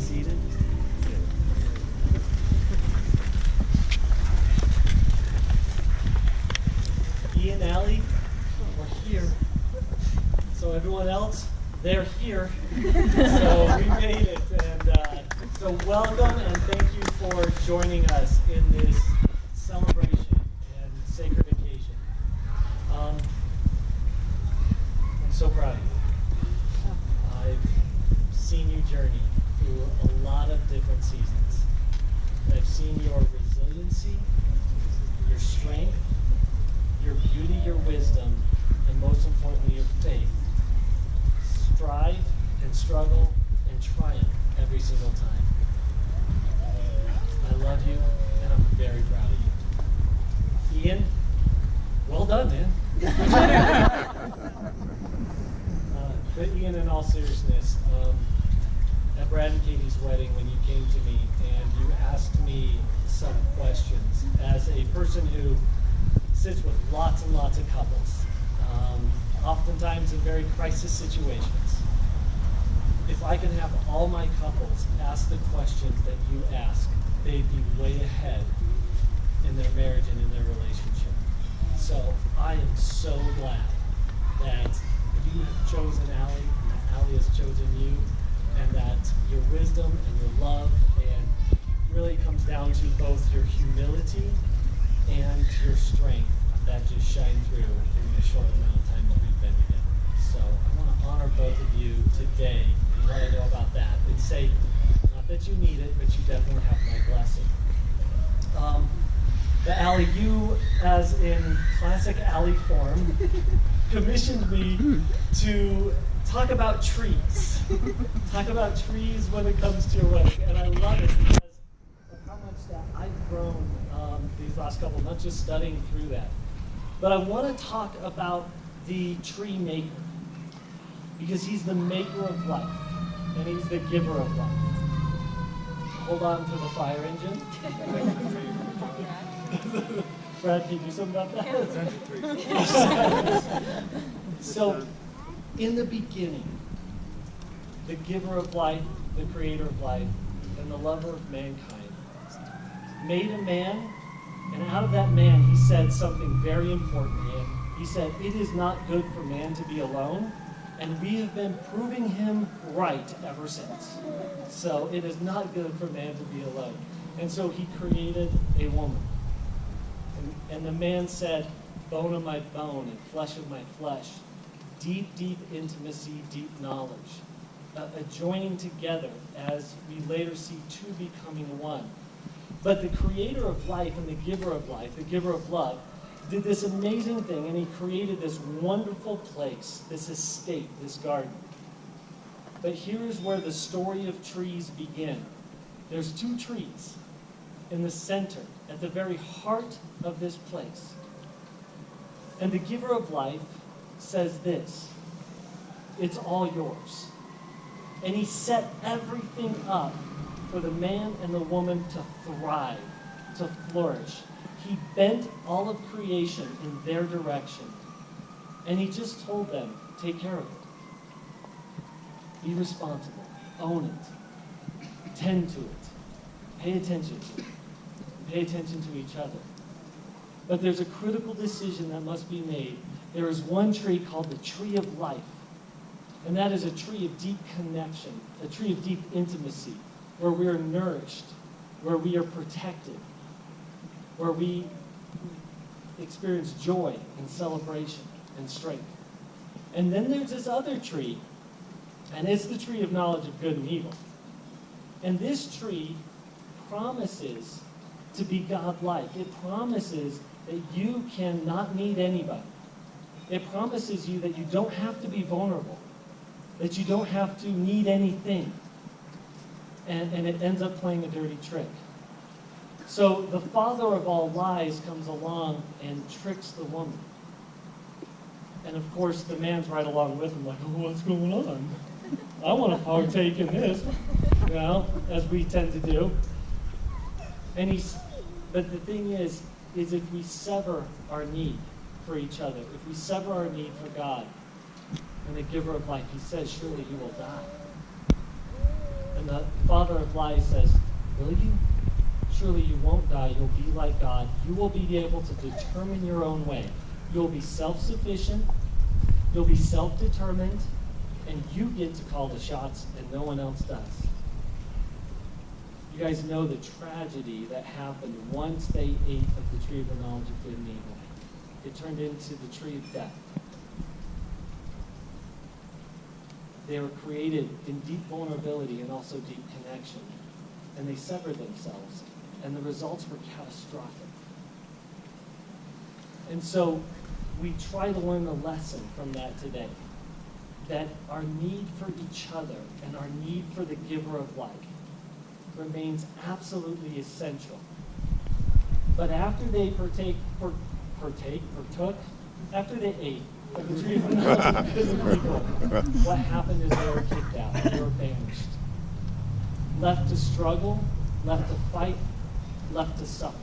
seated. Ian, Allie, we're here. So everyone else, they're here. So we made it. And so welcome and thank you for joining us in this celebration and sacred occasion. I'm so proud of you. I've seen you journey through a lot of different seasons. I've seen your resiliency, your strength, your beauty, your wisdom, and most importantly, your faith. Strive and struggle and triumph every single time. I love you, and I'm very proud of you. Ian, well done, man. But Ian, in all seriousness, at Brad and Katie's wedding, when you came to me and you asked me some questions, as a person who sits with lots and lots of couples, oftentimes in very crisis situations, if I could have all my couples ask the questions that you ask, they'd be way ahead in their marriage and in their relationship. So I am so glad that you have chosen Allie, and that Allie has chosen you, and that your wisdom and your love and really comes down to both your humility and your strength that just shine through in the short amount of time that we've been together. So I want to honor both of you today and let you know about that and say, not that you need it, but you definitely have my blessing. But Allie, you, as in classic Allie form, commissioned me to talk about trees. Talk about trees when it comes to your wedding. And I love it because of how much that I've grown these last couple, not just studying through that. But I want to talk about the tree maker, because he's the maker of life, and he's the giver of life. Hold on to the fire engine. Brad, can you do something about that? So, in the beginning, the giver of life, the creator of life, and the lover of mankind made a man, and out of that man he said something very important. And he said, "It is not good for man to be alone," and we have been proving him right ever since. So it is not good for man to be alone. And so he created a woman. And the man said, "Bone of my bone and flesh of my flesh." Deep, deep intimacy, deep knowledge. A joining together as we later see two becoming one. But the creator of life and the giver of life, the giver of love, did this amazing thing, and he created this wonderful place, this estate, this garden. But here's where the story of trees begin. There's two trees in the center, at the very heart of this place. And the giver of life says this: it's all yours. And he set everything up for the man and the woman to thrive, to flourish. He bent all of creation in their direction. And he just told them, take care of it. Be responsible. Own it. Tend to it. Pay attention to it. Pay attention to each other. But there's a critical decision that must be made. There is one tree called the tree of life. And that is a tree of deep connection, a tree of deep intimacy, where we are nourished, where we are protected, where we experience joy and celebration and strength. And then there's this other tree, and it's the tree of knowledge of good and evil. And this tree promises to be God-like. It promises that you cannot need anybody. It promises you that you don't have to be vulnerable, that you don't have to need anything. And it ends up playing a dirty trick. So the father of all lies comes along and tricks the woman. And of course, the man's right along with him, like, oh, what's going on? I want to partake in this, you know, as we tend to do. But the thing is if we sever our need for each other, if we sever our need for God and the giver of life, he says, surely he will die. And father of lies says, will you? Surely you won't die. You'll be like God. You will be able to determine your own way. You'll be self-sufficient. You'll be self-determined. And you get to call the shots and no one else does. You guys know the tragedy that happened once they ate of the tree of the knowledge of good and evil. It turned into the tree of death. They were created in deep vulnerability and also deep connection. And they severed themselves. And the results were catastrophic. And so we try to learn a lesson from that today. That our need for each other and our need for the giver of life remains absolutely essential. But after they after they ate of the tree of the knowledge of good and evil, what happened is they were kicked out. They were banished. Left to struggle, left to fight, left to suffer.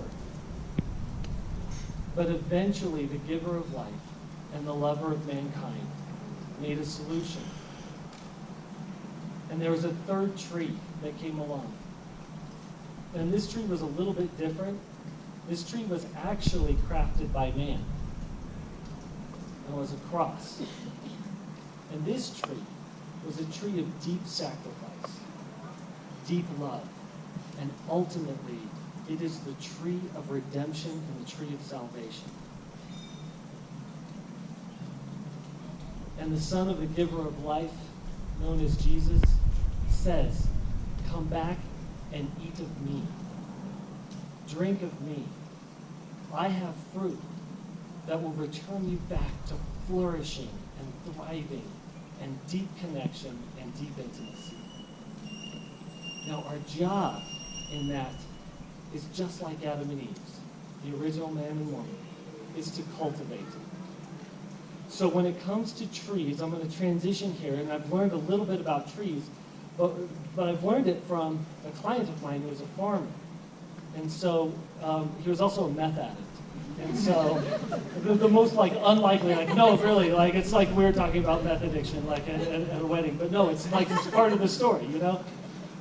But eventually the giver of life and the lover of mankind made a solution. And there was a third tree that came along. And this tree was a little bit different. This tree was actually crafted by man. And was a cross. And this tree was a tree of deep sacrifice, deep love, and ultimately it is the tree of redemption and the tree of salvation. And the Son of the Giver of life, known as Jesus, says, come back and eat of me. Drink of me. I have fruit that will return you back to flourishing and thriving and deep connection and deep intimacy. Now, our job in that is just like Adam and Eve's, the original man and woman, is to cultivate. So when it comes to trees, I'm going to transition here, and I've learned a little bit about trees, but I've learned it from a client of mine who was a farmer. And so he was also a meth addict. And so the most unlikely, no, really, it's like we were talking about meth addiction, at a wedding. But no, it's it's part of the story, you know?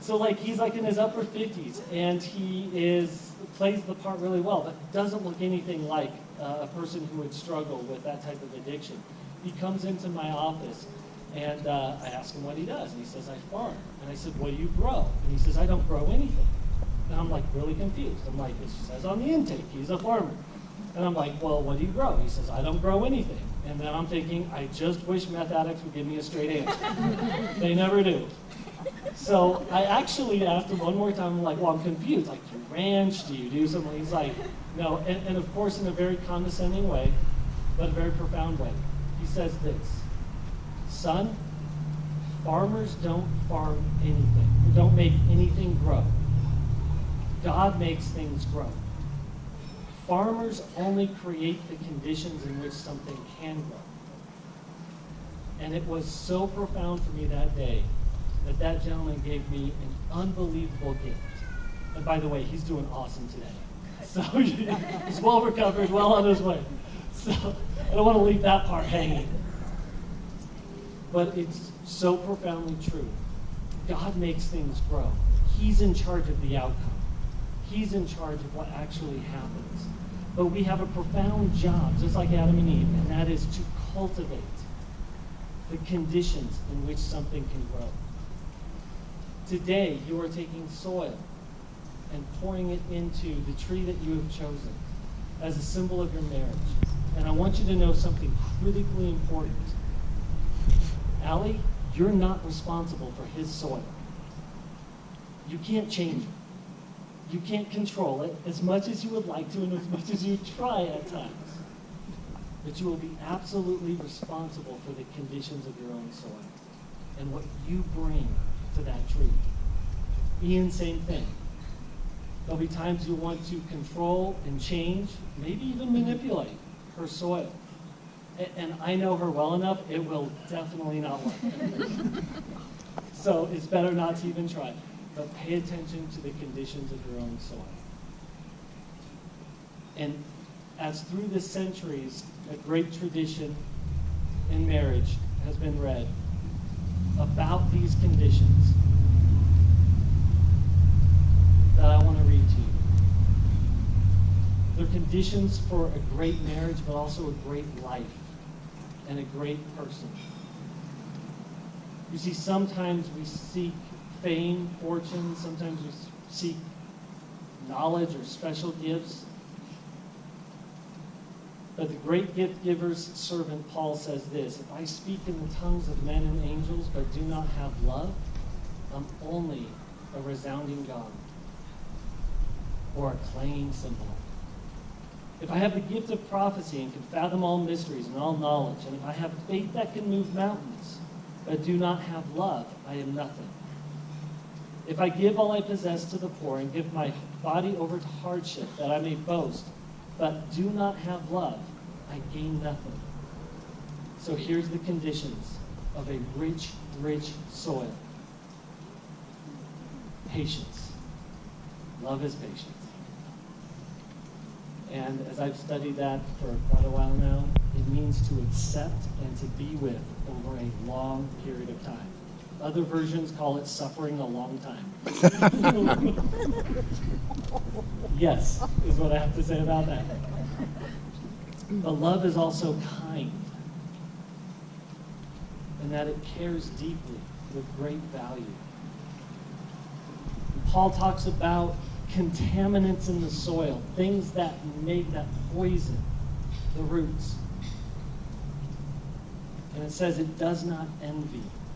So he's in his upper 50s, and he plays the part really well, but doesn't look anything like a person who would struggle with that type of addiction. He comes into my office, and I ask him what he does, and he says, I farm. And I said, what do you grow? And he says, I don't grow anything. And I'm really confused. I'm it says on the intake, he's a farmer. And I'm well, what do you grow? He says, I don't grow anything. And then I'm thinking, I just wish meth addicts would give me a straight answer. They never do. So I actually asked him one more time, I'm I'm confused. Do you ranch? Do you do something? He's no. And of course, in a very condescending way, but a very profound way. He says this, son, farmers don't farm anything. They don't make anything grow. God makes things grow. Farmers only create the conditions in which something can grow. And it was so profound for me that day that gentleman gave me an unbelievable gift. And by the way, he's doing awesome today. So he's well recovered, well on his way. So I don't want to leave that part hanging. But it's so profoundly true. God makes things grow. He's in charge of the outcome. He's in charge of what actually happens. But we have a profound job, just like Adam and Eve, and that is to cultivate the conditions in which something can grow. Today, you are taking soil and pouring it into the tree that you have chosen as a symbol of your marriage. And I want you to know something critically important. Allie, you're not responsible for his soil. You can't change it. You can't control it as much as you would like to and as much as you try at times. But you will be absolutely responsible for the conditions of your own soil and what you bring to that tree. Ian, same thing. There'll be times you want to control and change, maybe even manipulate her soil. And I know her well enough, it will definitely not work. So it's better not to even try. But pay attention to the conditions of your own soil. And as through the centuries, a great tradition in marriage has been read about these conditions. conditions for a great marriage, but also a great life and a great person. You see, sometimes we seek fame, fortune, sometimes we seek knowledge or special gifts. But the great gift giver's servant Paul says this: if I speak in the tongues of men and angels but do not have love, I'm only a resounding gong or a clanging cymbal. If I have the gift of prophecy and can fathom all mysteries and all knowledge, and if I have faith that can move mountains but do not have love, I am nothing. If I give all I possess to the poor and give my body over to hardship that I may boast, but do not have love, I gain nothing. So here's the conditions of a rich, rich soil. Patience. Love is patience. And as I've studied that for quite a while now, it means to accept and to be with over a long period of time. Other versions call it suffering a long time. Yes, is what I have to say about that. But love is also kind, in that it cares deeply with great value. Paul talks about contaminants in the soil, things that poison the roots. And it says it does not envy.